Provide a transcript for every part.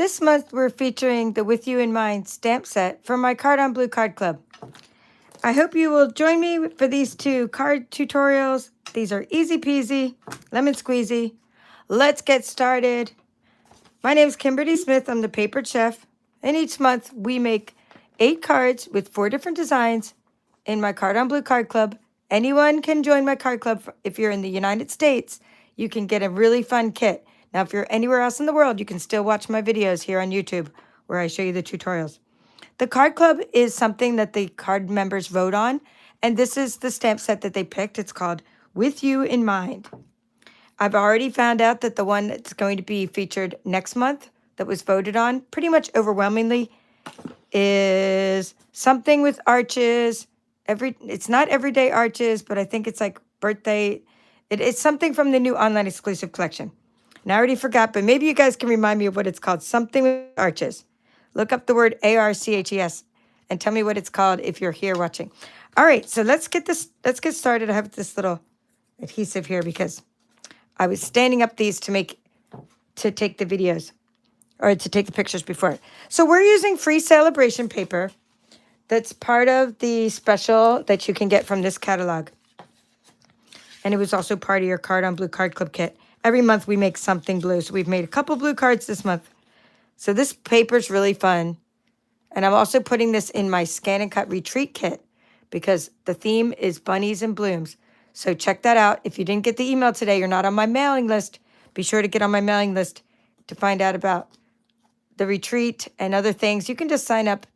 This month, we're featuring the With You in Mind stamp set from my Card on Blue Card Club. I hope you will join me for these two card tutorials. These are easy peasy, lemon squeezy. Let's get started. My name is Kimberly Smith. I'm the papered chef. And each month, we make 8 cards with 4 different designs in my Card on Blue Card Club. Anyone can join my card club. If you're in the United States, you can get a really fun kit. Now, if you're anywhere else in the world, you can still watch my videos here on YouTube where I show you the tutorials. The card club is something that the card members vote on, and this is the stamp set that they picked. It's called With You in Mind. I've already found out that the one that's going to be featured next month that was voted on pretty much overwhelmingly is something with arches. It's not everyday arches, but I think it's like birthday. It's something from the new online exclusive collection. And I already forgot, but maybe you guys can remind me of what it's called. Something with arches. Look up the word ARCHES and tell me what it's called if you're here watching. All right, so let's get started. I have this little adhesive here because I was standing up these to take the videos or to take the pictures before. So we're using free celebration paper. That's part of the special that you can get from this catalog. And it was also part of your Card on Blue Card Club kit. Every month we make something blue. So we've made a couple blue cards this month. So this paper is really fun. And I'm also putting this in my Scan and Cut Retreat kit because the theme is bunnies and blooms. So check that out. If you didn't get the email today, you're not on my mailing list, be sure to get on my mailing list to find out about the retreat and other things. You can just sign up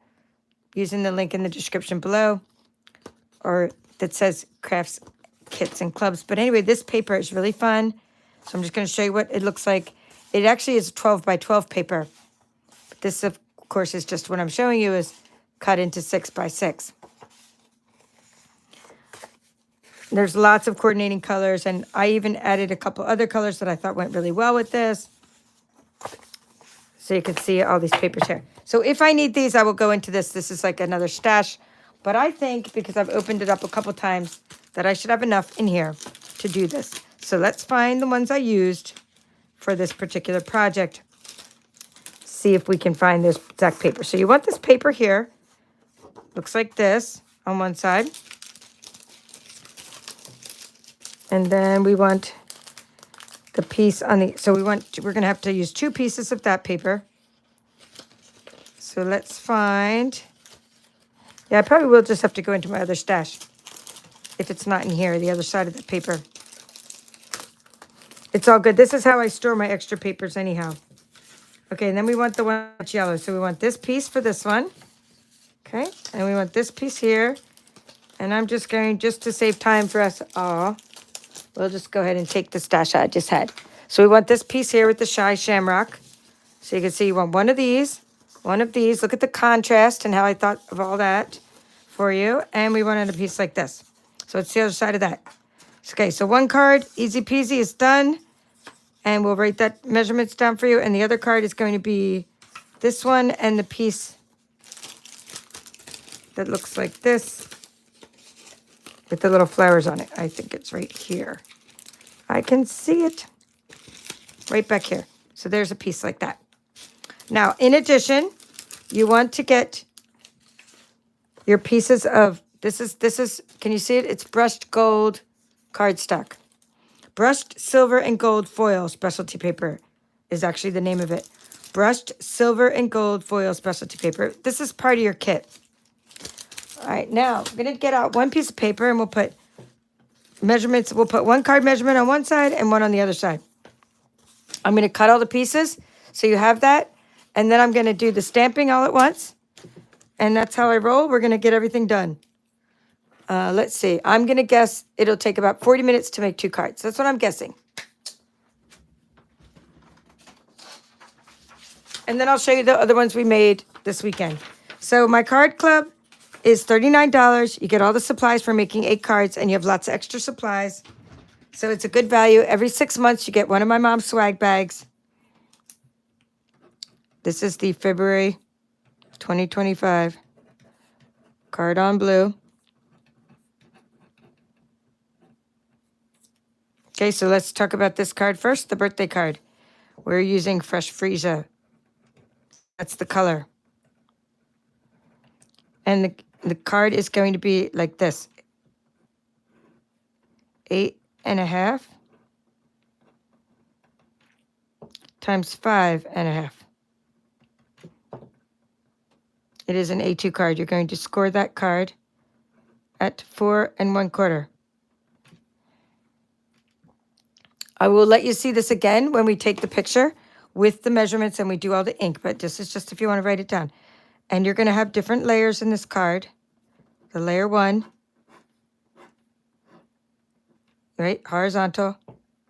using the link in the description below or that says crafts, kits, and clubs. But anyway, this paper is really fun. So I'm just going to show you what it looks like. It actually is 12 by 12 paper. But this, of course, is just what I'm showing you is cut into 6 by 6. There's lots of coordinating colors, and I even added a couple other colors that I thought went really well with this. So you can see all these papers here. So if I need these, I will go into this. This is like another stash. But I think, because I've opened it up a couple times, that I should have enough in here to do this. So let's find the ones I used for this particular project. See if we can find this exact paper. So you want this paper here. Looks like this on one side. And then we want the piece on the, so we're going to have to use 2 pieces of that paper. So let's find, yeah, I probably will just have to go into my other stash if it's not in here, the other side of the paper. It's all good. This is how I store my extra papers anyhow. Okay, and then we want the one that's yellow. So we want this piece for this one. Okay, and we want this piece here. And I'm just going, just to save time for us all, we'll just go ahead and take the stash I just had. So we want this piece here with the Shy Shamrock. So you can see you want one of these, one of these. Look at the contrast and how I thought of all that for you. And we wanted a piece like this. So it's the other side of that. Okay, so one card, easy peasy, is done. And we'll write that measurements down for you. And the other card is going to be this one and the piece that looks like this with the little flowers on it. I think it's right here. I can see it right back here. So there's a piece like that. Now, in addition, you want to get your pieces of, this is, can you see it? It's brushed gold cardstock. Brushed silver and gold foil specialty paper is actually the name of it. Brushed silver and gold foil specialty paper. This is part of your kit. All right, now I'm going to get out one piece of paper and we'll put measurements. We'll put one card measurement on one side and one on the other side. I'm going to cut all the pieces so you have that. And then I'm going to do the stamping all at once. And that's how I roll. We're going to get everything done. Let's see. I'm going to guess it'll take about 40 minutes to make 2 cards. That's what I'm guessing. And then I'll show you the other ones we made this weekend. So my card club is $39. You get all the supplies for making 8 cards, and you have lots of extra supplies. So it's a good value. Every 6 months, you get one of my mom's swag bags. This is the February 2025 Card on Blue. Okay, so let's talk about this card first, the birthday card. We're using Fresh Freesia That's the color. And the card is going to be like this. 8.5 times 5.5. It is an A2 card. You're going to score that card at 4 1/4. I will let you see this again when we take the picture with the measurements and we do all the ink, but this is just if you want to write it down. And you're going to have different layers in this card. The layer 1, right, horizontal,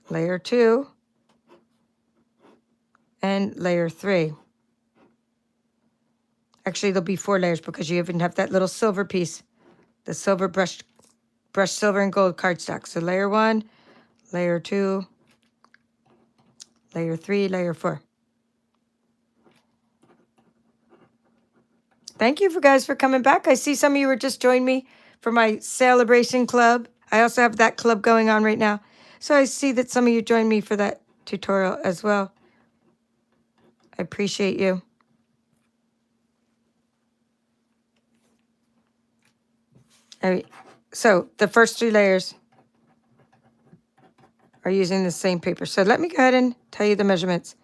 layer 2, and layer 3. Actually, there'll be 4 layers because you even have that little silver piece, the silver brushed silver and gold cardstock. So layer 1, layer 2, layer 3, layer 4. Thank you guys for coming back. I see some of you were just joined me for my celebration club. I also have that club going on right now. So I see that some of you joined me for that tutorial as well. I appreciate you. All right. So the first 3 layers are using the same paper. So let me go ahead and tell you the measurements.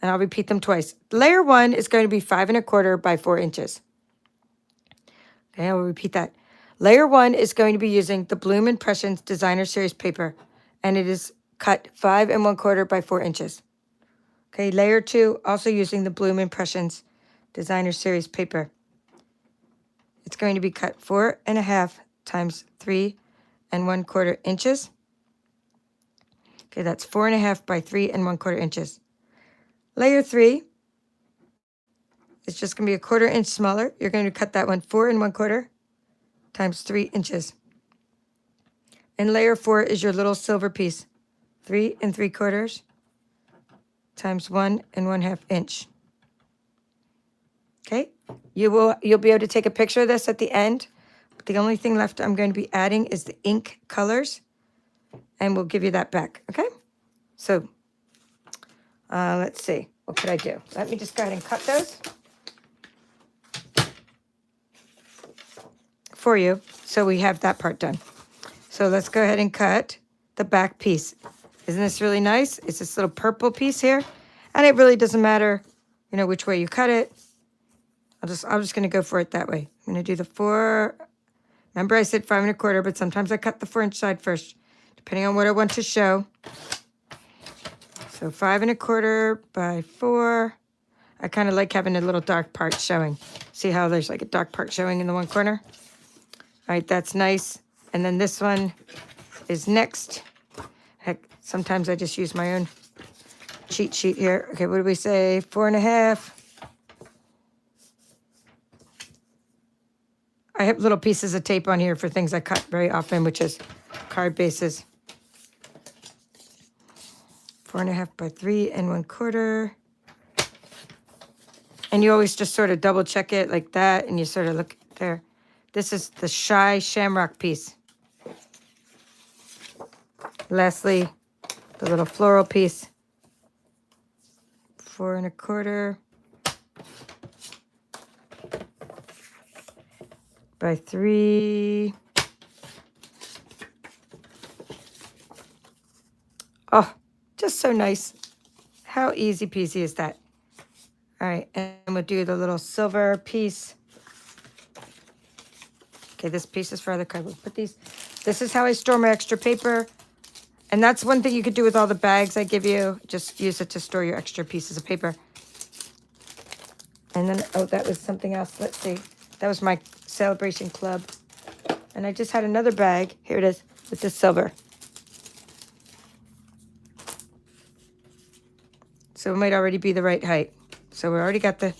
And I'll repeat them twice. Layer 1 is going to be 5 1/4 by 4 inches. Okay, I will repeat that. Layer 1 is going to be using the Bloom Impressions Designer Series paper, and it is cut 5 1/4 by 4 inches. Okay, layer 2, also using the Bloom Impressions Designer Series paper. It's going to be cut 4.5 times 3 1/4 inches. Okay, that's 4.5 by 3 1/4 inches. Layer 3 is just going to be 1/4 inch smaller. You're going to cut that one 4 1/4 times 3 inches. And layer 4 is your little silver piece, 3 3/4 times 1 1/2 inch. Okay, you'll be able to take a picture of this at the end. But the only thing left I'm going to be adding is the ink colors, and we'll give you that back. Okay, so let's see. What could I do? Let me just go ahead and cut those for you so we have that part done. So let's go ahead and cut the back piece. Isn't this really nice? It's this little purple piece here, and it really doesn't matter, you know, which way you cut it. I'm just going to go for it that way. I'm going to do the 4. Remember I said 5 1/4, but sometimes I cut the 4-inch side first, depending on what I want to show. So 5 1/4 by 4. I kind of like having a little dark part showing. See how there's like a dark part showing in the one corner? All right, that's nice. And then this one is next. Heck, sometimes I just use my own cheat sheet here. Okay, what do we say? 4.5. I have little pieces of tape on here for things I cut very often, which is card bases. 4.5 by 3 1/4. And you always just sort of double check it like that, and you sort of look there. This is the Shy Shamrock piece. Lastly, the little floral piece. 4 1/4 by 3. Oh, just so nice. How easy peasy is that? All right, and we'll do the little silver piece. Okay, this piece is for other card. We'll put these. This is how I store my extra paper. And that's one thing you could do with all the bags I give you. Just use it to store your extra pieces of paper. And then, oh, that was something else. Let's see. That was my celebration club. And I just had another bag. Here it is with the silver. So it might already be the right height. So we already got the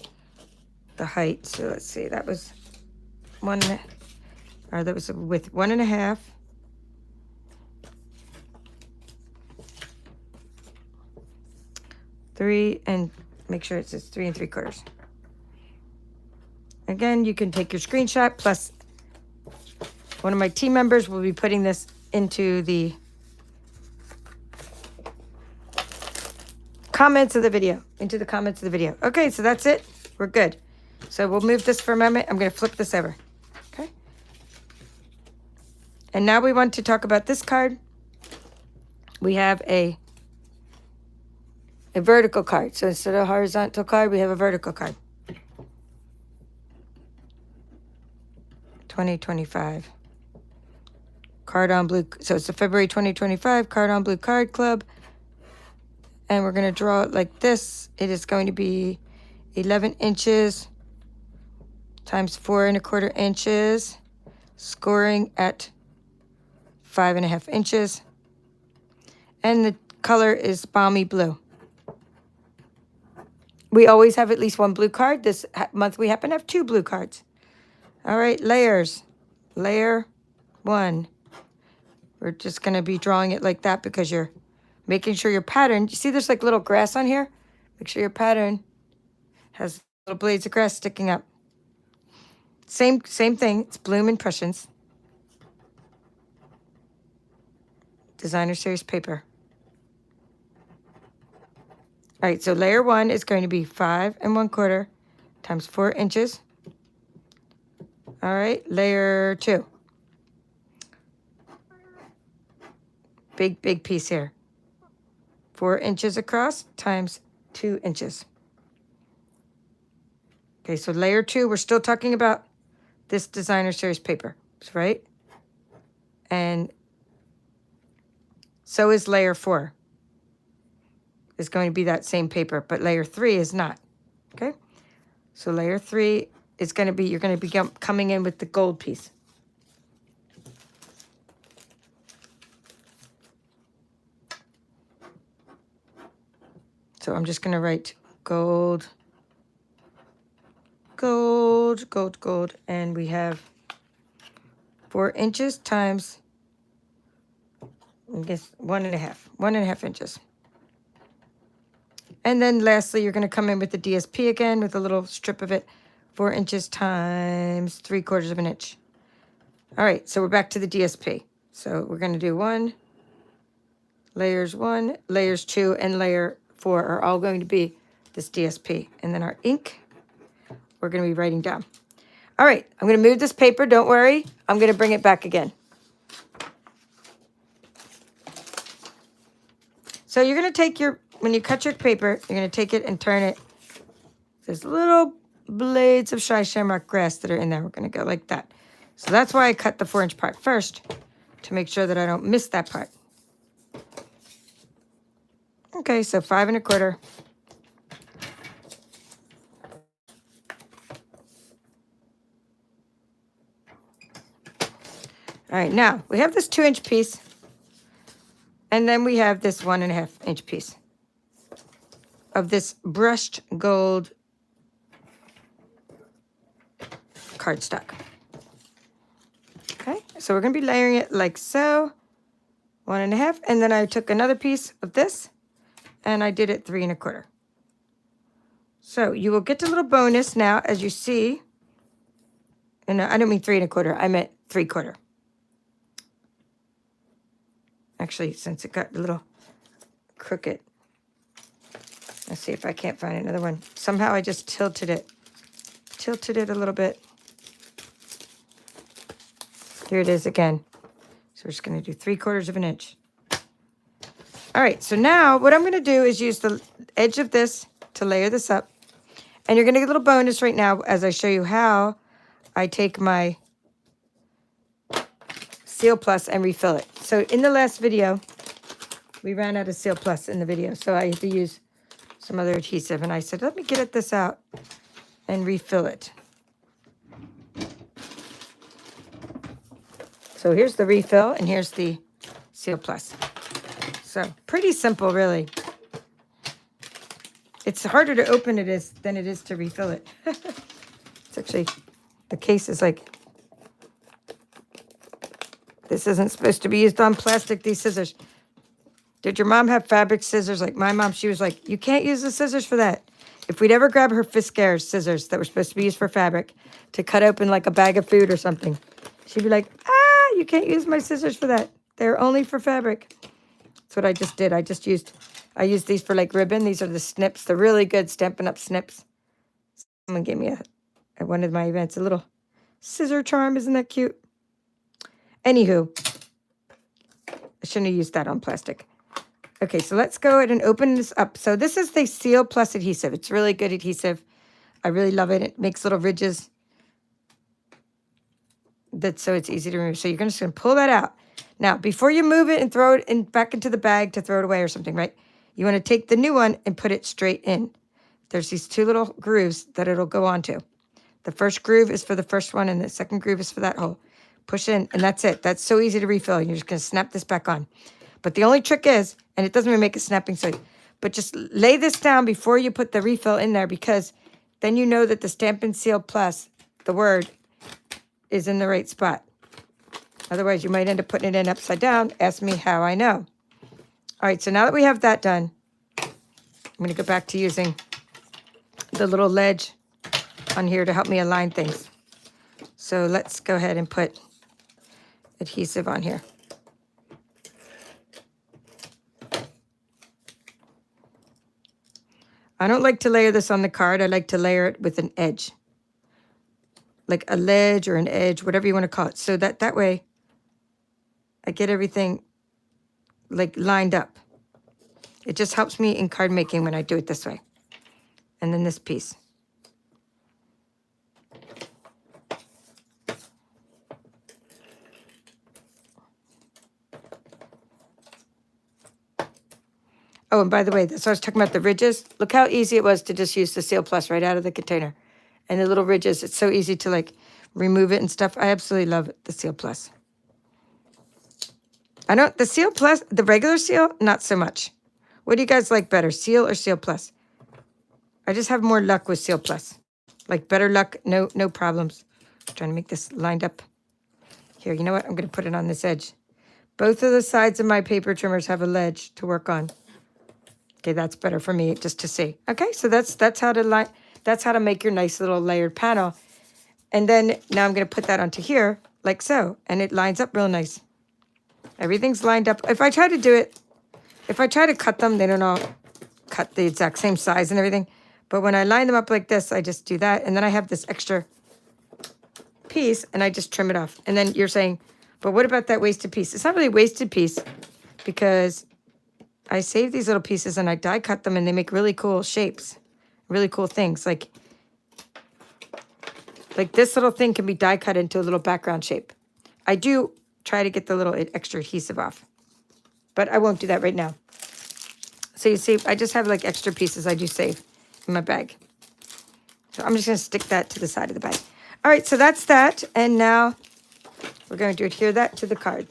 height. So let's see. That was that was with 1.5. 3, and make sure it says 3 3/4. Again, you can take your screenshot, plus one of my team members will be putting this into the comments of the video, Okay, so that's it. We're good. So we'll move this for a moment. I'm going to flip this over. Okay. And now we want to talk about this card. We have a vertical card. So instead of a horizontal card, we have a vertical card. 2025. Card on Blue. So it's the February 2025 Card on Blue Card Club. And we're going to draw it like this. It is going to be 11 inches times 4¼ inches, scoring at 5½ inches. And the color is balmy blue. We always have at least one blue card. This month we happen to have 2 blue cards. All right, layers. Layer 1. We're just going to be drawing it like that because you're making sure your pattern, you see there's like little grass on here? Make sure your pattern has little blades of grass sticking up. Same thing. It's Bloom Impressions. Designer Series paper. All right, so layer 1 is going to be 5¼ times 4 inches. All right, layer 2. Big piece here. 4 inches across times 2 inches. Okay, so layer 2, we're still talking about this Designer Series paper, right? And so is layer 4. Is going to be that same paper, but layer 3 is not. Okay? So layer 3 is going to be, you're going to be coming in with the gold piece. So I'm just going to write gold, gold, gold, gold, and we have 4 inches times, I guess, 1½ inches. And then lastly, you're going to come in with the DSP again with a little strip of it, 4 inches times 3/4 inch. All right, so we're back to the DSP. So we're going to do 1, layers 2, and layer 4 are all going to be this DSP. And then our ink, we're going to be writing down. All right, I'm going to move this paper. Don't worry. I'm going to bring it back again. So you're going to take your, when you cut your paper, you're going to take it and turn it. There's little blades of Shy Shamrock grass that are in there. We're going to go like that. So that's why I cut the 4-inch part first, to make sure that I don't miss that part. Okay, so 5¼ All right, now we have this 2-inch piece, and then we have this 1½ inch piece of this brushed gold cardstock. Okay, so we're going to be layering it like so, 1½, and then I took another piece of this, and I did it 3¼ So you will get a little bonus now, as you see. And I don't mean 3¼ I meant 3/4. Actually, since it got a little crooked. Let's see if I can't find another one. Somehow I just tilted it a little bit. Here it is again. So we're just going to do 3/4 inch. All right, so now what I'm going to do is use the edge of this to layer this up. And you're going to get a little bonus right now as I show you how I take my Seal Plus and refill it. So in the last video, we ran out of Seal Plus in the video, so I had to use some other adhesive. And I said, let me get this out and refill it. So here's the refill, and here's the Seal Plus. So pretty simple, really. It's harder to open than it is to refill it. It's actually, the case is like, this isn't supposed to be used on plastic, these scissors. Did your mom have fabric scissors? Like my mom, she was like, you can't use the scissors for that. If we'd ever grab her Fiskars scissors that were supposed to be used for fabric to cut open like a bag of food or something, she'd be like, you can't use my scissors for that. They're only for fabric. That's what I just did. I used these for like ribbon. These are the snips, the really good Stampin' Up! Snips. Someone gave me at one of my events a little scissor charm. Isn't that cute? Anywho, I shouldn't have used that on plastic. Okay, so let's go ahead and open this up. So this is the Seal Plus adhesive. It's really good adhesive. I really love it. It makes little ridges. So it's easy to remove. So you're just going to pull that out. Now, before you move it and throw it back into the bag to throw it away or something, right? You want to take the new one and put it straight in. There's these two little grooves that it'll go onto. The first groove is for the first one, and the second groove is for that hole. Push in, and that's it. That's so easy to refill. You're just going to snap this back on. But the only trick is, and it doesn't even make a snapping sound, but just lay this down before you put the refill in there, because then you know that the Stampin' Seal Plus, the word, is in the right spot. Otherwise, you might end up putting it in upside down. Ask me how I know. All right, so now that we have that done, I'm going to go back to using the little ledge on here to help me align things. So let's go ahead and put adhesive on here. I don't like to layer this on the card. I like to layer it with an edge. Like a ledge or an edge, whatever you want to call it. So that way I get everything like lined up. It just helps me in card making when I do it this way. And then this piece. Oh, and by the way, so I was talking about the ridges. Look how easy it was to just use the Seal Plus right out of the container. And the little ridges, it's so easy to like remove it and stuff. I absolutely love it, the Seal Plus. The Seal Plus, the regular Seal, not so much. What do you guys like better, Seal or Seal Plus? I just have more luck with Seal Plus. Like better luck, no problems. I'm trying to make this lined up. Here, you know what? I'm going to put it on this edge. Both of the sides of my paper trimmers have a ledge to work on. Okay, that's better for me just to see. Okay, so that's how to make your nice little layered panel. And then now I'm going to put that onto here like so, and it lines up real nice. Everything's lined up. If I try to cut them, they don't all cut the exact same size and everything. But when I line them up like this, I just do that, and then I have this extra piece, and I just trim it off. And then you're saying, but what about that wasted piece? It's not really a wasted piece because I save these little pieces and I die cut them, and they make really cool shapes, really cool things. Like this little thing can be die cut into a little background shape. I do try to get the little extra adhesive off, but I won't do that right now. So you see, I just have like extra pieces I do save in my bag. So I'm just going to stick that to the side of the bag. All right, so that's that. And now we're going to adhere that to the card.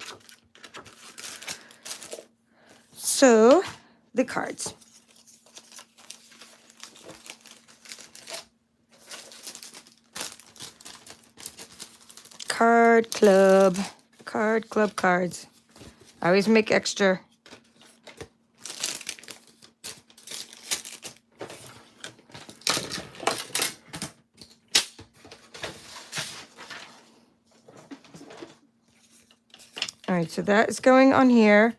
So, the cards. Card Club cards. I always make extra. All right, so that is going on here.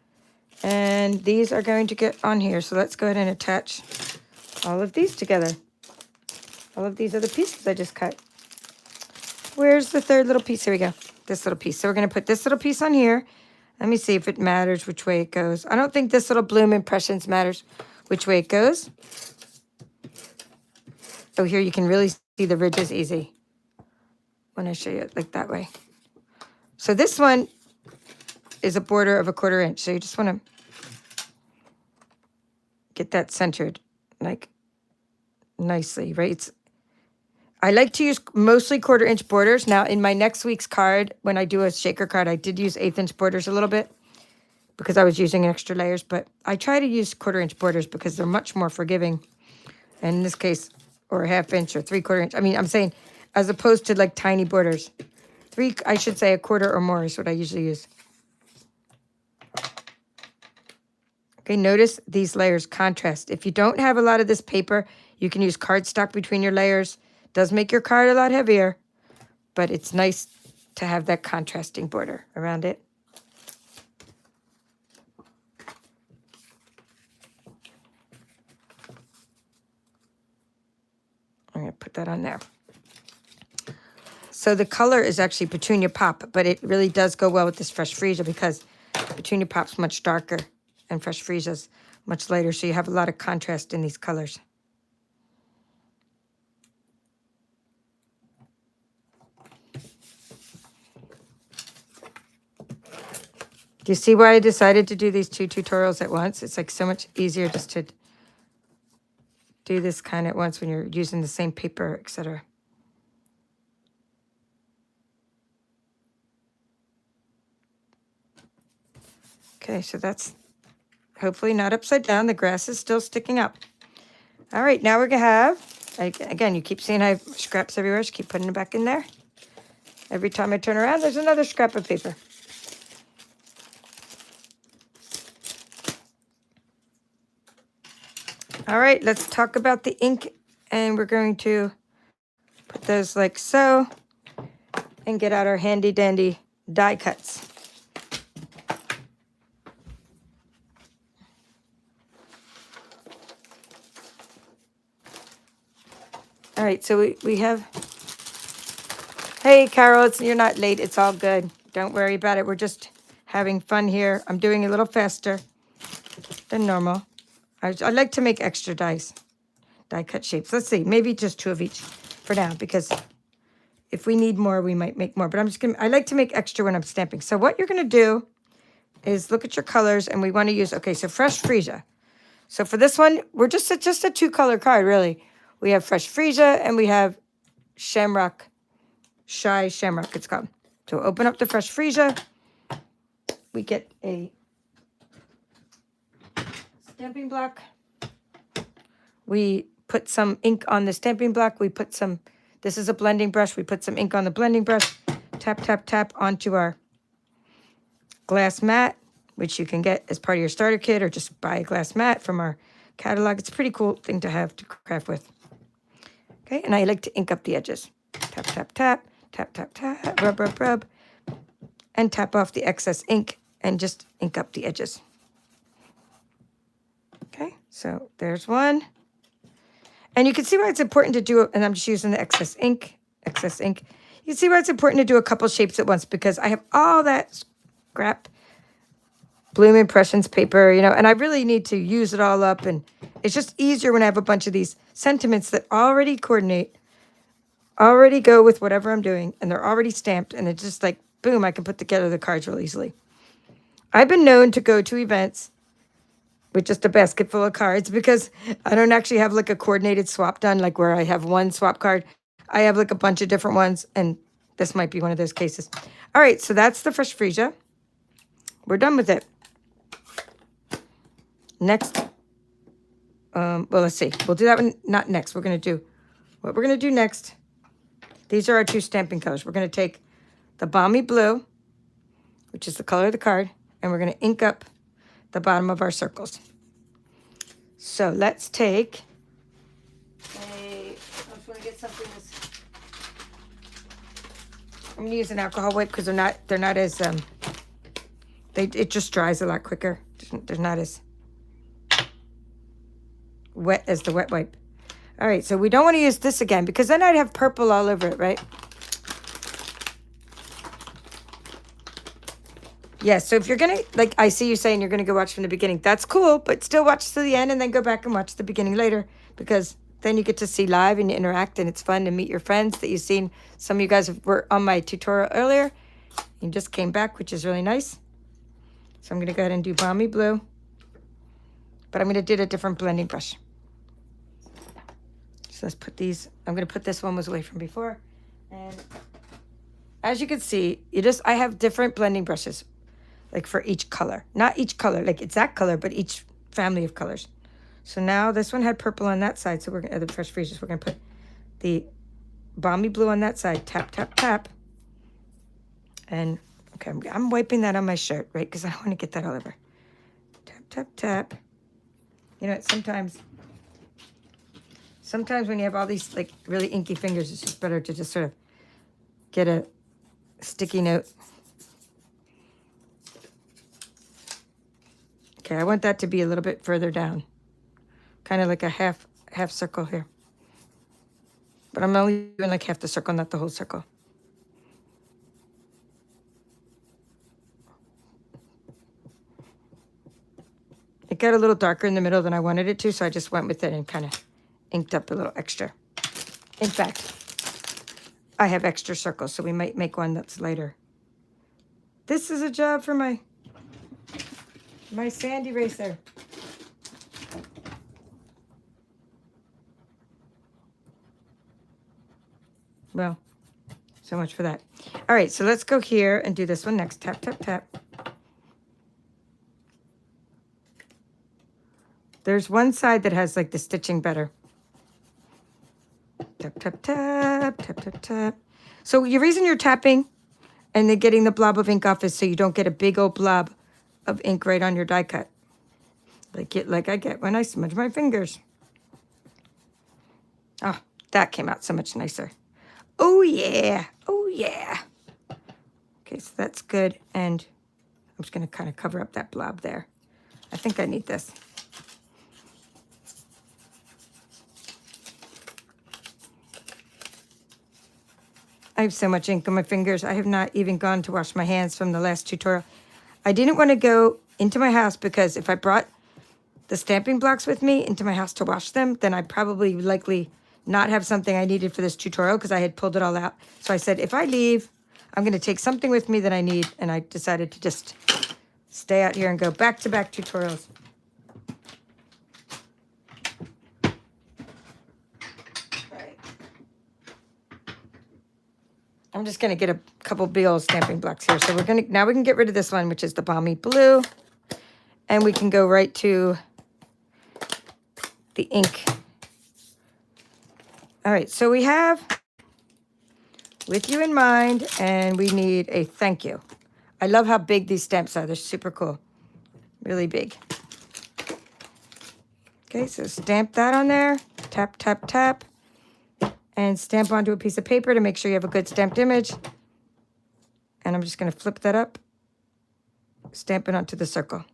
And these are going to get on here. So let's go ahead and attach all of these together. All of these are the pieces I just cut. Where's the third little piece? Here we go. This little piece. So we're going to put this little piece on here. Let me see if it matters which way it goes. I don't think this little Bloom Impressions matters which way it goes. Oh, here you can really see the ridges easy when I show you it like that way. So this one is a border of 1/4 inch. So you just want to get that centered like nicely, right? I like to use mostly 1/4 inch borders. Now in my next week's card, when I do a shaker card, I did use 1/8 inch borders a little bit because I was using extra layers, but I try to use 1/4 inch borders because they're much more forgiving. And in this case, or 1/2 inch or 3/4 inch. I mean, I'm saying as opposed to like tiny borders. I should say 1/4 or more is what I usually use. Okay, notice these layers contrast. If you don't have a lot of this paper, you can use cardstock between your layers. It does make your card a lot heavier, but it's nice to have that contrasting border around it. I'm going to put put that on there. So the color is actually Petunia Pop, but it really does go well with this Fresh Freesia because Petunia Pop's much darker and Fresh Freesia's much lighter, so you have a lot of contrast in these colors. Do you see why I decided to do these 2 tutorials at once? It's like so much easier just to do this kind at once when you're using the same paper, etc. Okay, so that's hopefully not upside down. The grass is still sticking up. All right, now we're going to have, again, you keep seeing I have scraps everywhere. Just keep putting it back in there. Every time I turn around, there's another scrap of paper. All right, let's talk about the ink. And we're going to put those like so and get out our handy dandy die cuts. All right, so we have, hey, Carol, you're not late. It's all good. Don't worry about it. We're just having fun here. I'm doing a little faster than normal. I like to make extra die cut shapes. Let's see, maybe just 2 of each for now, because if we need more, we might make more. But I like to make extra when I'm stamping. So what you're going to do is look at your colors, and we want to use, okay, so Fresh Freesia. So for this one, we're just a 2-color card, really. We have Fresh Freesia, and we have Shamrock, Shy Shamrock, it's called. So open up the Fresh Freesia. We get a stamping block. We put some ink on the stamping block. We put some, this is a blending brush. We put some ink on the blending brush. Tap, tap, tap onto our glass mat, which you can get as part of your starter kit or just buy a glass mat from our catalog. It's a pretty cool thing to have to craft with. Okay, and I like to ink up the edges. Tap, tap, tap, tap, tap, tap, rub, rub, rub, and tap off the excess ink and just ink up the edges. Okay, so there's one. And you can see why it's important to do it, and I'm just using the excess ink. You can see why it's important to do a couple shapes at once, because I have all that scrap Bloom Impressions paper, you know, and I really need to use it all up, and it's just easier when I have a bunch of these sentiments that already coordinate, already go with whatever I'm doing, and they're already stamped, and it's just like, boom, I can put together the cards real easily. I've been known to go to events with just a basket full of cards because I don't actually have like a coordinated swap done, like where I have one swap card. I have like a bunch of different ones, and this might be one of those cases. All right, so that's the Fresh Freesia. We're done with it. Next, well, let's see. We'll do that one, not next. What we're going to do next, these are our 2 stamping colors. We're going to take the Balmy Blue, which is the color of the card, and we're going to ink up the bottom of our circles. So let's take a, I just want to get something that's, I'm going to use an alcohol wipe because they're not as, it just dries a lot quicker. They're not as wet as the wet wipe. All right, so we don't want to use this again because then I'd have purple all over it, right? Yeah, so if you're going to, like, I see you saying you're going to go watch from the beginning. That's cool, but still watch to the end and then go back and watch the beginning later, because then you get to see live and interact, and it's fun to meet your friends that you've seen. Some of you guys were on my tutorial earlier. You just came back, which is really nice. So I'm going to go ahead and do Balmy Blue, but I'm going to do a different blending brush. So let's put these, I'm going to put this one was away from before. And as you can see, I have different blending brushes, like for each color. Not each color, like exact color, but each family of colors. So now this one had purple on that side, so we're going to, the Fresh Freesias, we're going to put the Balmy Blue on that side, tap, tap, tap. And, okay, I'm wiping that on my shirt, right, because I don't want to get that all over. Tap, tap, tap. You know, sometimes when you have all these, like, really inky fingers, it's just better to just sort of get a sticky note. Okay, I want that to be a little bit further down. Kind of like a half circle here. But I'm only doing like half the circle, not the whole circle. It got a little darker in the middle than I wanted it to, so I just went with it and kind of inked up a little extra. In fact, I have extra circles, so we might make one that's lighter. This is a job for my sand eraser. Well, so much for that. All right, so let's go here and do this one next. Tap, tap, tap. There's one side that has like the stitching better. Tap, tap, tap, tap, tap, tap. So the reason you're tapping and then getting the blob of ink off is so you don't get a big old blob of ink right on your die cut. Like I get when I smudge my fingers. Oh, that came out so much nicer. Oh yeah, oh yeah. Okay, so that's good. And I'm just gonna kind of cover up that blob there. I think I need this. I have so much ink on my fingers. I have not even gone to wash my hands from the last tutorial. I didn't want to go into my house because if I brought the stamping blocks with me into my house to wash them, then I'd probably likely not have something I needed for this tutorial because I had pulled it all out. So I said, if I leave, I'm going to take something with me that I need. And I decided to just stay out here and go back-to-back tutorials. I'm just going to get a couple big old stamping blocks here. So now we can get rid of this one, which is the balmy blue. And we can go right to the ink. All right, so we have with you in mind, and we need a thank you. I love how big these stamps are. They're super cool. Really big. Okay, so stamp that on there. Tap, tap, tap. And stamp onto a piece of paper to make sure you have a good stamped image. And I'm just going to flip that up, stamp it onto the circle.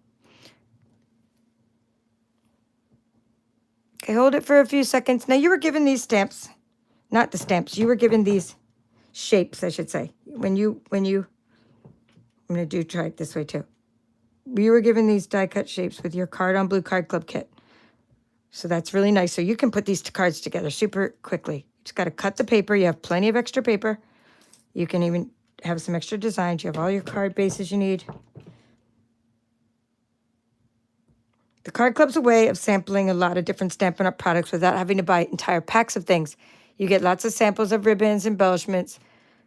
Okay, hold it for a few seconds. Now you were given these stamps, not the stamps. You were given these shapes, I should say. I'm going to try it this way too. You were given these die cut shapes with your Card on Blue Card Club kit. So that's really nice. So you can put these cards together super quickly. Just got to cut the paper. You have plenty of extra paper. You can even have some extra designs. You have all your card bases you need. The Card Club's a way of sampling a lot of different Stampin' Up! Products without having to buy entire packs of things. You get lots of samples of ribbons, embellishments,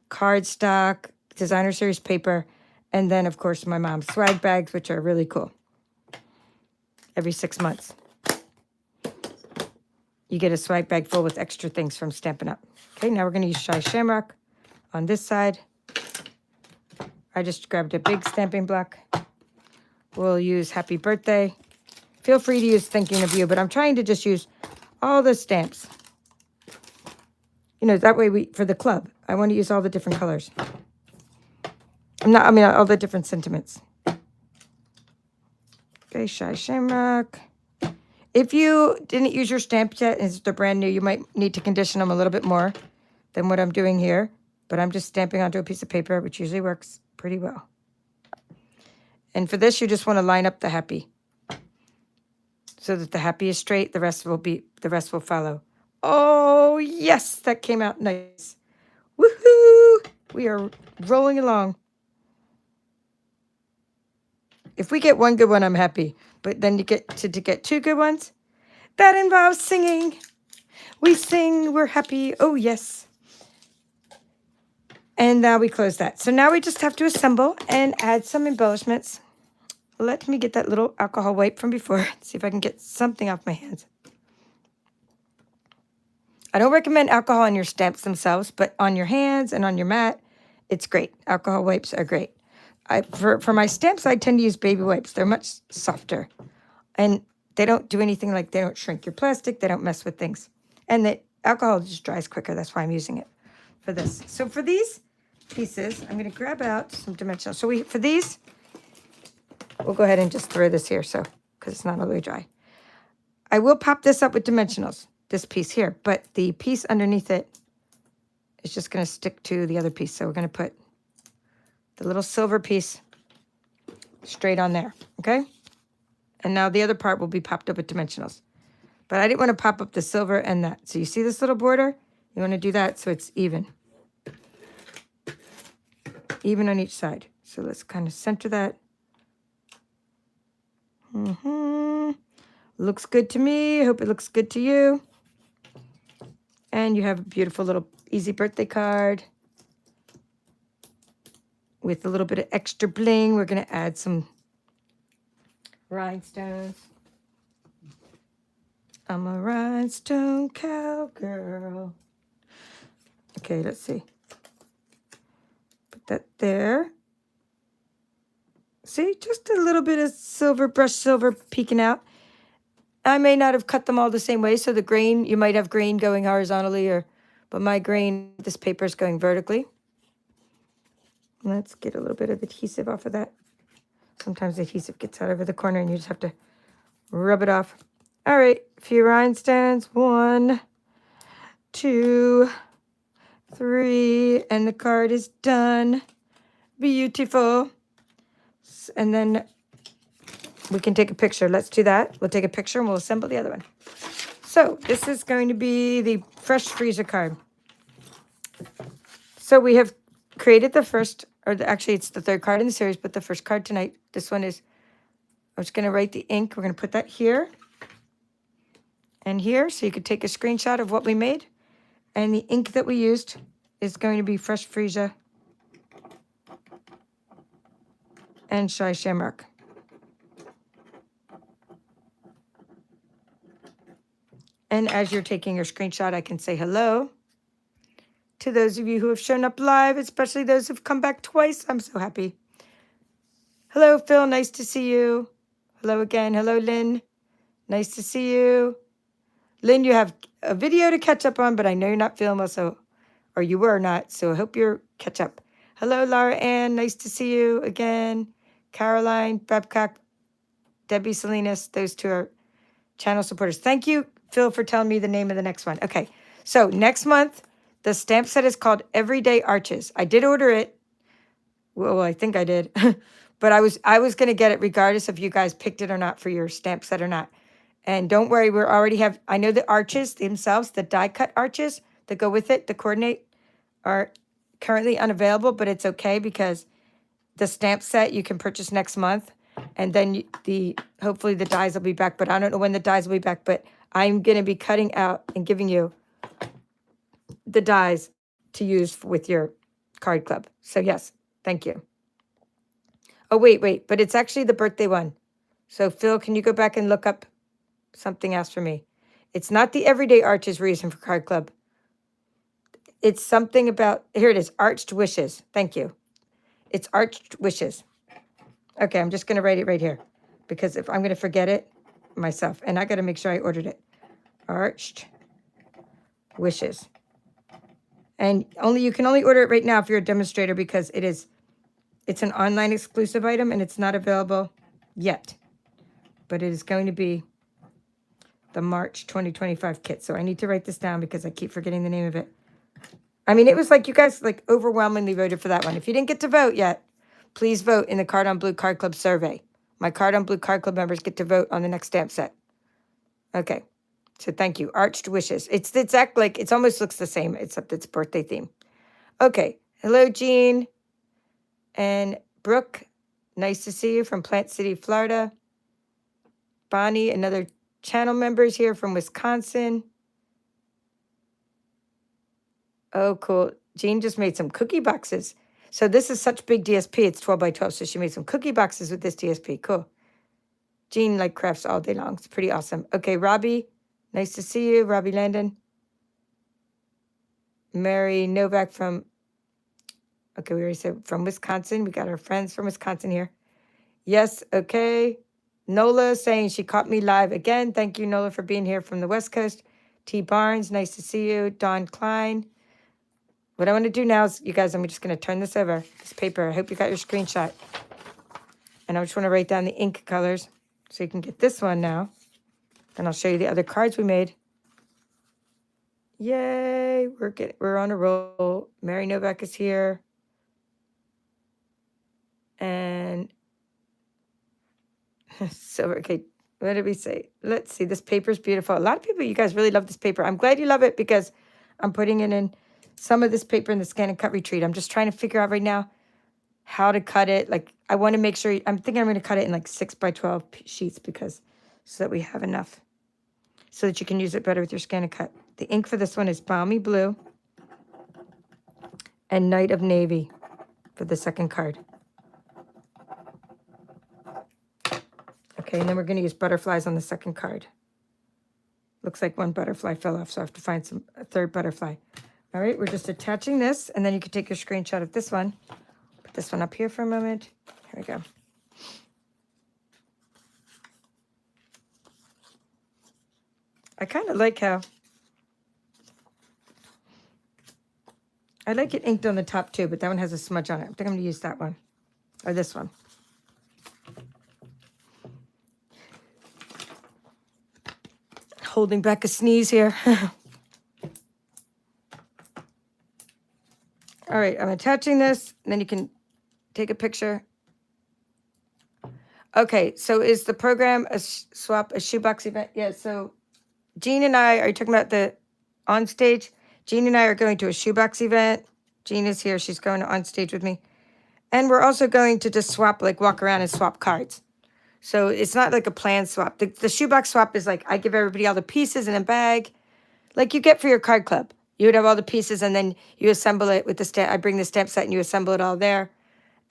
cardstock, designer series paper, and then, of course, my mom's swag bags, which are really cool. Every 6 months. You get a swag bag full with extra things from Stampin' Up! Okay, now we're going to use Shy Shamrock on this side. I just grabbed a big stamping block. We'll use Happy Birthday. Feel free to use Thinking of You, but I'm trying to just use all the stamps. You know, that way for the club, I want to use all the different colors. All the different sentiments. Okay, Shy Shamrock. If you didn't use your stamps yet and they're brand new, you might need to condition them a little bit more than what I'm doing here. But I'm just stamping onto a piece of paper, which usually works pretty well. And for this, you just want to line up the happy. So that the happy is straight, the rest will follow. Oh, yes, that came out nice. Woohoo! We are rolling along. If we get one good one, I'm happy. But then to get two good ones, that involves singing. We sing, we're happy. Oh, yes. And now we close that. So now we just have to assemble and add some embellishments. Let me get that little alcohol wipe from before. See if I can get something off my hands. I don't recommend alcohol on your stamps themselves, but on your hands and on your mat, it's great. Alcohol wipes are great. For my stamps, I tend to use baby wipes. They're much softer. And they don't do anything like they don't shrink your plastic. They don't mess with things. And the alcohol just dries quicker. That's why I'm using it for this. So for these pieces, I'm going to grab out some dimensional. So for these, we'll go ahead and just throw this here because it's not all the way dry. I will pop this up with dimensionals. this piece here, but the piece underneath it is just going to stick to the other piece. So we're going to put the little silver piece straight on there, okay? And now the other part will be popped up with dimensionals. But I didn't want to pop up the silver and that. So you see this little border? You want to do that so it's even. Even on each side. So let's kind of center that. Looks good to me. Hope it looks good to you. And you have a beautiful little easy birthday card with a little bit of extra bling. We're going to add some rhinestones. I'm a rhinestone cowgirl. Okay, let's see. Put that there. See, just a little bit of silver, brushed silver peeking out. I may not have cut them all the same way, so the grain, you might have grain going horizontally, but my grain, this paper is going vertically. Let's get a little bit of adhesive off of that. Sometimes the adhesive gets out over the corner and you just have to rub it off. All right, a few rhinestones. 1, 2, 3, and the card is done. Beautiful. And then we can take a picture. Let's do that. We'll take a picture and we'll assemble the other one. So this is going to be the fresh freezer card. So we have created the first, actually it's the third card in the series, but the first card tonight. This one is, I'm just going to write the ink. We're going to put that here and here, so you could take a screenshot of what we made. And the ink that we used is going to be Fresh Freesia and Shy Shamrock. And as you're taking your screenshot, I can say hello to those of you who have shown up live, especially those who've come back twice. I'm so happy. Hello, Phil. Nice to see you. Hello again. Hello, Lynn. Nice to see you. Lynn, you have a video to catch up on, but I know you're not feeling well, so, or you were not, so I hope you're catch up. Hello, Laura Ann. Nice to see you again. Caroline, Babcock, Debbie Salinas. Those two are channel supporters. Thank you, Phil, for telling me the name of the next one. Okay, so next month, the stamp set is called Everyday Arches. I did order it. Well, I think I did. But I was going to get it regardless if you guys picked it or not for your stamp set or not. And don't worry, we already have, I know the arches themselves, the die cut arches that go with it, the coordinate, are currently unavailable, but it's okay because the stamp set you can purchase next month. And then hopefully the dies will be back, but I don't know when the dies will be back, but I'm going to be cutting out and giving you the dies to use with your card club. So yes, thank you. Oh, wait, but it's actually the birthday one. So Phil, can you go back and look up something else for me? It's not the Everyday Arches reason for card club. It's something about, here it is, Arched Wishes. Thank you. It's Arched Wishes. Okay, I'm just going to write it right here because if I'm going to forget it myself, and I got to make sure I ordered it. Arched Wishes. And you can only order it right now if you're a demonstrator because it's an online exclusive item and it's not available yet. But it is going to be the March 2025 kit. So I need to write this down because I keep forgetting the name of it. I mean, it was like you guys like overwhelmingly voted for that one. If you didn't get to vote yet, please vote in the Card on Blue Card Club survey. My Card on Blue Card Club members get to vote on the next stamp set. Okay. So thank you. Arched Wishes. It's like it almost looks the same, except it's birthday theme. Okay. Hello, Jean and Brooke. Nice to see you from Plant City, Florida. Bonnie, another channel member, is here from Wisconsin. Oh, cool. Jean just made some cookie boxes. So this is such big DSP. It's 12 by 12. So she made some cookie boxes with this DSP. Cool. Jean like crafts all day long. It's pretty awesome. Okay, Robbie. Nice to see you. Robbie Landon. Mary Novak from, okay, we already said from Wisconsin. We got our friends from Wisconsin here. Yes, okay. Nola saying she caught me live again. Thank you, Nola, for being here from the West Coast. T. Barnes, nice to see you. Dawn Klein. What I want to do now is, you guys, I'm just going to turn this over, this paper. I hope you got your screenshot. And I just want to write down the ink colors so you can get this one now. Then I'll show you the other cards we made. Yay, we're on a roll. Mary Novak is here. And so, okay, what did we say? Let's see. This paper is beautiful. A lot of people, you guys really love this paper. I'm glad you love it because I'm putting it in some of this paper in the Scan and Cut retreat. I'm just trying to figure out right now how to cut it. Like, I want to make sure, I'm thinking I'm going to cut it in like 6 by 12 sheets because so that we have enough so that you can use it better with your Scan and Cut. The ink for this one is Balmy Blue and Night of Navy for the second card. Okay, and then we're going to use butterflies on the second card. Looks like one butterfly fell off, so I have to find a third butterfly. All right, we're just attaching this, and then you can take your screenshot of this one. Put this one up here for a moment. Here we go. I kind of like how... I like it inked on the top too, but that one has a smudge on it. I think I'm going to use that one, or this one. Holding back a sneeze here. All right, I'm attaching this, and then you can take a picture. Okay, so is the program a swap, a shoebox event? Yeah, so Jean and I, are you talking about the on stage? Jean and I are going to a shoebox event. Jean is here. She's going on stage with me. And we're also going to just swap, like walk around and swap cards. So it's not like a planned swap. The shoebox swap is like I give everybody all the pieces in a bag, like you get for your card club. You would have all the pieces, and then you assemble it with the stamp. I bring the stamp set, and you assemble it all there.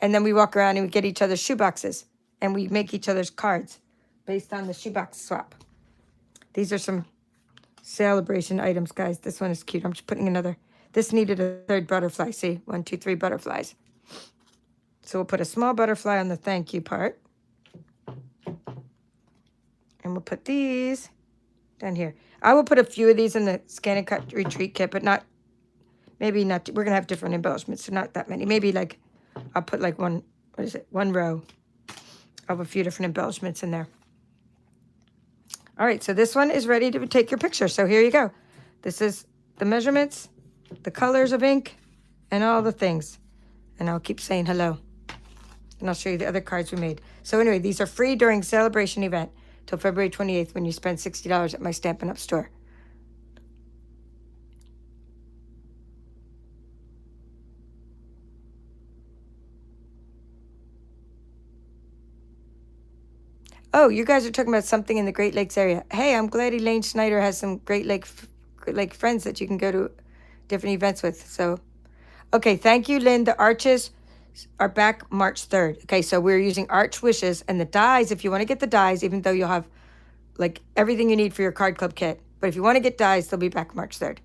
And then we walk around, and we get each other's shoeboxes, and we make each other's cards based on the shoebox swap. These are some celebration items, guys. This one is cute. I'm just putting another. This needed a third butterfly. See, 1, 2, 3 butterflies. So we'll put a small butterfly on the thank you part. And we'll put these down here. I will put a few of these in the Scan and Cut retreat kit, but not, maybe not, we're going to have different embellishments, so not that many. Maybe like, I'll put like one row of a few different embellishments in there. All right, so this one is ready to take your picture. So here you go. This is the measurements, the colors of ink, and all the things. And I'll keep saying hello. And I'll show you the other cards we made. So anyway, these are free during celebration event till February 28th when you spend $60 at my Stampin' Up store. Oh, you guys are talking about something in the Great Lakes area. Hey, I'm glad Elaine Schneider has some Great Lake friends that you can go to different events with. So, okay, thank you, Lynn. The arches are back March 3rd. Okay, so we're using Arch Wishes, and the dies, if you want to get the dies, even though you'll have like everything you need for your card club kit, but if you want to get dies, they'll be back March 3rd.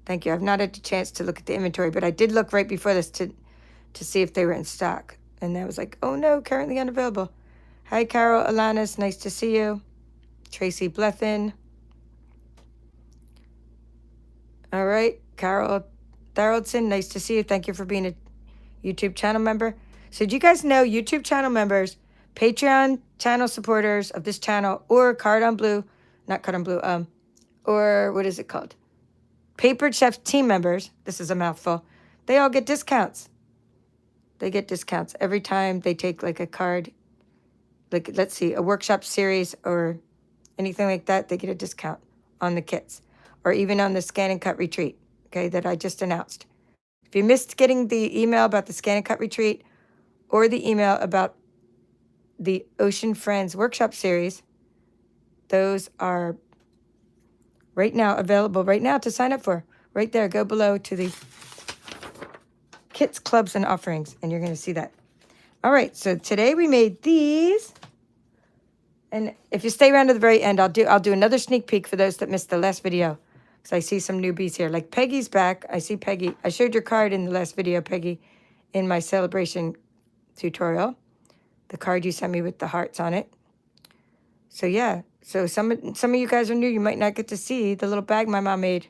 Thank you. I've not had a chance to look at the inventory, but I did look right before this to see if they were in stock. And I was like, oh no, currently unavailable. Hi, Carol Alanis. Nice to see you. Tracy Blethen. All right. Carol Tharaldson. Nice to see you. Thank you for being a YouTube channel member. So do you guys know YouTube channel members, Patreon channel supporters of this channel, or Card on Blue, not Card on Blue, or what is it called? Papered Chef team members, this is a mouthful, they all get discounts. They get discounts every time they take like a card, like let's see, a workshop series or anything like that, they get a discount on the kits or even on the Scan and Cut retreat, okay, that I just announced. If you missed getting the email about the Scan and Cut retreat or the email about the Ocean Friends workshop series, those are right now available right now to sign up for. Right there, go below to the kits, clubs, and offerings, and you're going to see that. All right, so today we made these. And if you stay around to the very end, I'll do another sneak peek for those that missed the last video. Because I see some newbies here. Like Peggy's back. I see Peggy. I showed your card in the last video, Peggy, in my celebration tutorial. The card you sent me with the hearts on it. So yeah, so some of you guys are new. You might not get to see the little bag my mom made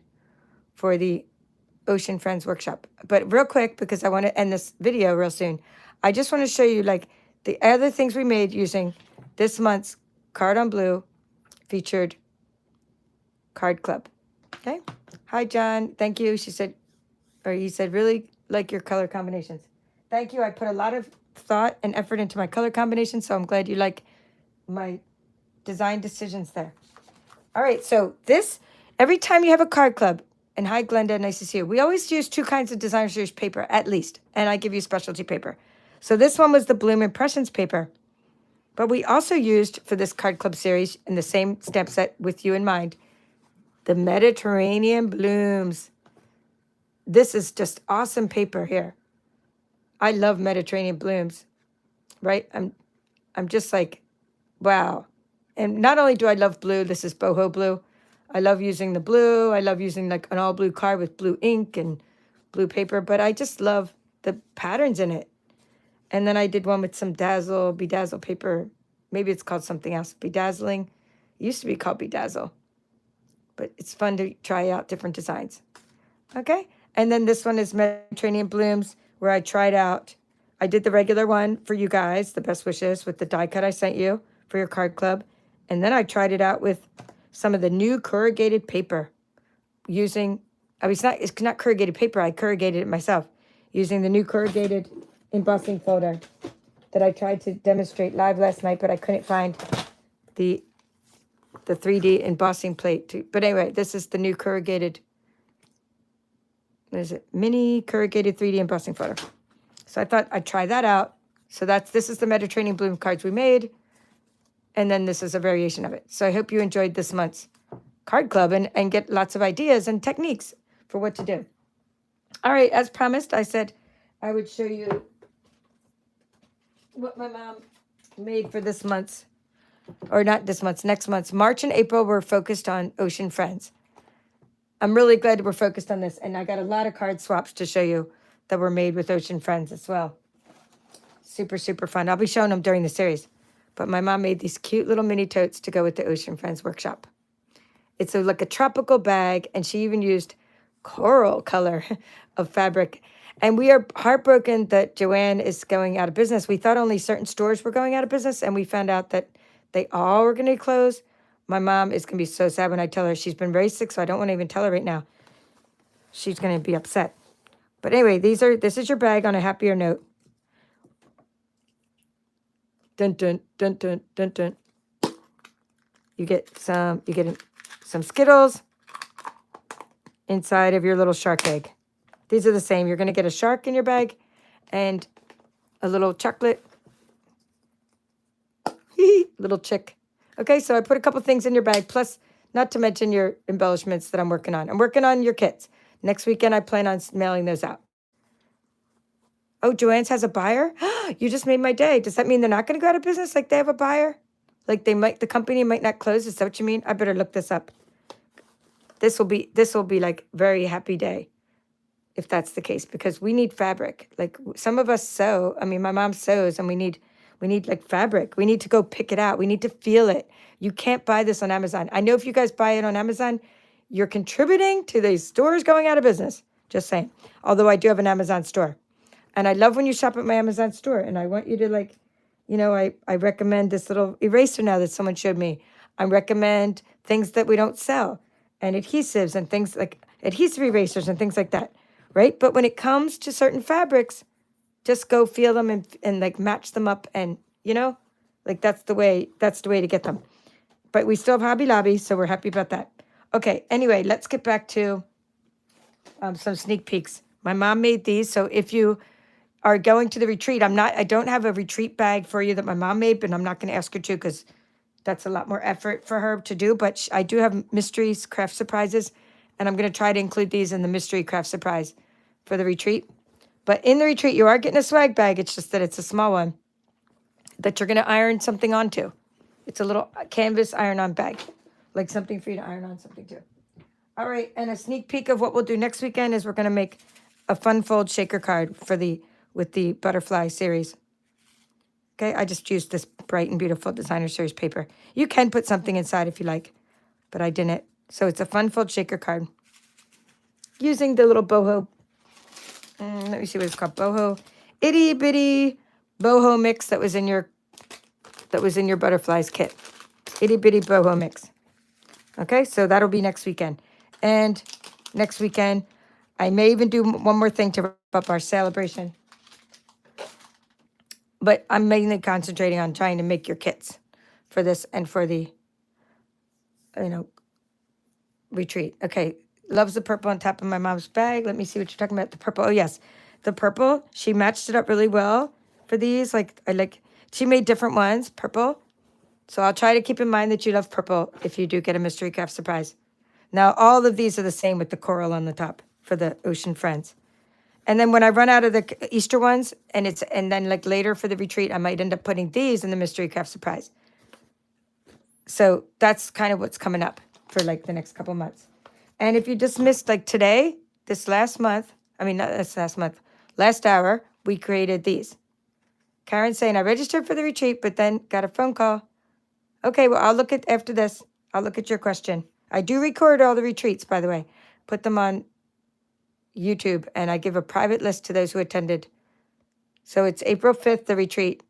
for the Ocean Friends workshop. But real quick, because I want to end this video real soon, I just want to show you like the other things we made using this month's Card on Blue featured card club. Okay, Hi, John. Thank you. She said, or he said, really like your color combinations. Thank you. I put a lot of thought and effort into my color combinations, so I'm glad you like my design decisions there. All right, so this, every time you have a card club, and hi, Glenda, nice to see you. We always use 2 kinds of designer series paper, at least, and I give you specialty paper. So this one was the Bloom Impressions paper. But we also used, for this card club series, in the same stamp set with you in mind, the Mediterranean Blooms. This is just awesome paper here. I love Mediterranean Blooms, right? I'm just like, wow. And not only do I love blue, this is boho blue. I love using the blue. I love using like an all blue card with blue ink and blue paper, but I just love the patterns in it. And then I did one with some bedazzle paper. Maybe it's called something else. Bedazzling. It used to be called bedazzle, but it's fun to try out different designs. Okay. And then this one is Mediterranean Blooms, where I tried out, I did the regular one for you guys, the best wishes with the die cut I sent you for your card club. And then I tried it out with some of the new corrugated paper using, it's not corrugated paper, I corrugated it myself using the new corrugated embossing folder that I tried to demonstrate live last night, but I couldn't find the 3D embossing plate. But anyway, this is the new corrugated, what is it? Mini corrugated 3D embossing folder. So I thought I'd try that out. So this is the Mediterranean Bloom cards we made. And then this is a variation of it. So I hope you enjoyed this month's card club and get lots of ideas and techniques for what to do. All right, as promised, I said I would show you what my mom made for this month's, or not this month's, next month's. March and April, we're focused on Ocean Friends. I'm really glad we're focused on this. And I got a lot of card swaps to show you that were made with Ocean Friends as well. Super, super fun. I'll be showing them during the series. But my mom made these cute little mini totes to go with the Ocean Friends workshop. It's like a tropical bag, and she even used coral color of fabric. And we are heartbroken that Joanne is going out of business. We thought only certain stores were going out of business, and we found out that they all were going to close. My mom is going to be so sad when I tell her. She's been very sick, so I don't want to even tell her right now. She's going to be upset. But anyway, this is your bag on a happier note. Dun, dun, dun, dun, dun, dun. You get some Skittles inside of your little shark egg. These are the same. You're going to get a shark in your bag and a little chocolate. Little chick. Okay, so I put a couple things in your bag, plus not to mention your embellishments that I'm working on. I'm working on your kits. Next weekend, I plan on mailing those out. Oh, Joanne's has a buyer? You just made my day. Does that mean they're not going to go out of business? Like they have a buyer? Like the company might not close? Is that what you mean? I better look this up. This will be like very happy day if that's the case, because we need fabric. Like some of us sew. I mean, my mom sews, and we need like fabric. We need to go pick it out. We need to feel it. You can't buy this on Amazon. I know if you guys buy it on Amazon, you're contributing to these stores going out of business. Just saying. Although I do have an Amazon store. And I love when you shop at my Amazon store. And I want you to like, I recommend this little eraser now that someone showed me. I recommend things that we don't sell and adhesives and things like adhesive erasers and things like that, right? But when it comes to certain fabrics, just go feel them and like match them up and, like that's the way to get them. But we still have Hobby Lobby, so we're happy about that. Okay, anyway, let's get back to some sneak peeks. My mom made these, so if you are going to the retreat, I don't have a retreat bag for you that my mom made, but I'm not going to ask her to because that's a lot more effort for her to do. But I do have mysteries, craft surprises, and I'm going to try to include these in the mystery craft surprise for the retreat. But in the retreat, you are getting a swag bag. It's just that it's a small one that you're going to iron something onto. It's a little canvas iron-on bag, like something for you to iron on something to. All right, and a sneak peek of what we'll do next weekend is we're going to make a fun fold shaker card with the butterfly series. Okay, I just used this bright and beautiful designer series paper. You can put something inside if you like, but I didn't. So it's a fun fold shaker card using the little boho. Let me see what it's called. Boho, itty bitty boho mix that was in your butterflies kit. Itty bitty boho mix. Okay, so that'll be next weekend. And next weekend. I may even do one more thing to wrap up our celebration. But I'm mainly concentrating on trying to make your kits for this and for the, you know, retreat. Okay, loves the purple on top of my mom's bag. Let me see what you're talking about. The purple. Oh, yes. The purple, she matched it up really well for these. She made different ones, purple. So I'll try to keep in mind that you love purple if you do get a mystery craft surprise. Now, all of these are the same with the coral on the top for the Ocean Friends. And then when I run out of the Easter ones, and then like later for the retreat, I might end up putting these in the mystery craft surprise. So that's kind of what's coming up for like the next couple months. And if you just missed like today, this last month, I mean, not this last month, last hour, we created these. Karen saying, I registered for the retreat, but then got a phone call. Okay, well, I'll look at after this. I'll look at your question. I do record all the retreats, by the way. Put them on YouTube, and I give a private list to those who attended. So it's April 5th, the retreat.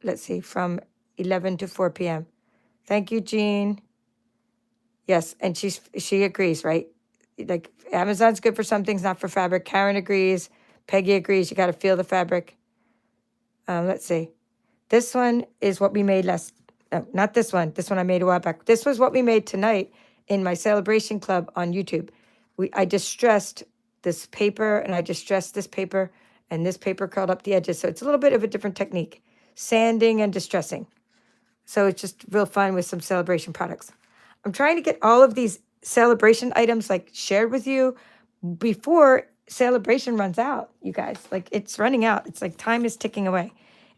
Let's see, from 11 to 4 p.m. Thank you, Jean. Yes, and she agrees, right? Like Amazon's good for some things, not for fabric. Karen agrees. Peggy agrees. You got to feel the fabric. Let's see. This one is what we made not this one. This one I made a while back. This was what we made tonight in my celebration club on YouTube. I distressed this paper, and I distressed this paper, and this paper curled up the edges. So it's a little bit of a different technique, sanding and distressing. So it's just real fun with some celebration products. I'm trying to get all of these celebration items like shared with you before celebration runs out, you guys. Like it's running out. It's like time is ticking away.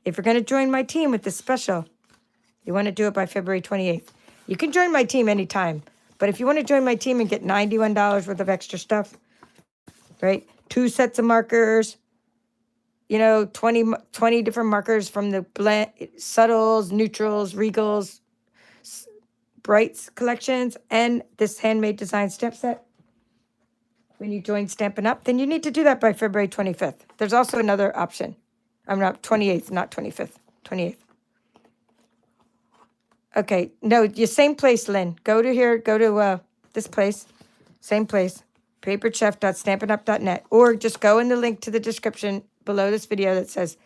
If you're going to join my team with this special, you want to do it by February 28th. You can join my team anytime. But if you want to join my team and get $91 worth of extra stuff, right? 2 sets of markers, 20 different markers from the blend, subtles, neutrals, regals, brights collections, and this handmade design stamp set. When you join Stampin' Up, then you need to do that by February 25th. There's also another option. I'm not 28th, not 25th, 28th. Okay, no, your same place, Lynn. Go to this place, same place, paperchef.stampinup.net, or just go in the link to the description below this video that says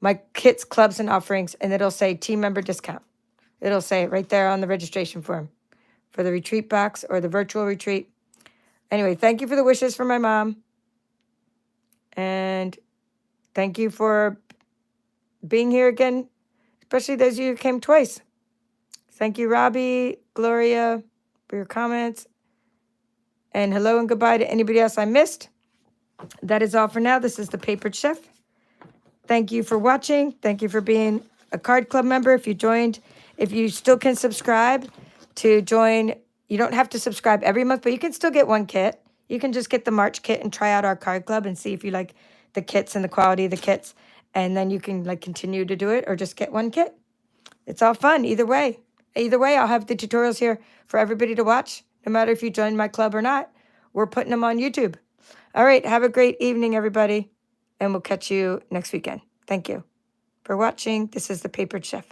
my kits, clubs, and offerings, and it'll say team member discount. It'll say it right there on the registration form for the retreat box or the virtual retreat. Anyway, thank you for the wishes for my mom. And thank you for being here again, especially those of you who came twice. Thank you, Robbie, Gloria, for your comments. And hello and goodbye to anybody else I missed. That is all for now. This is the Papered Chef. Thank you for watching. Thank you for being a card club member. If you still can subscribe to join, you don't have to subscribe every month, but you can still get one kit. You can just get the March kit and try out our card club and see if you like the kits and the quality of the kits. And then you can continue to do it or just get one kit. It's all fun either way. Either way, I'll have the tutorials here for everybody to watch, no matter if you join my club or not. We're putting them on YouTube. All right, have a great evening, everybody, and we'll catch you next weekend. Thank you for watching. This is the Papered Chef.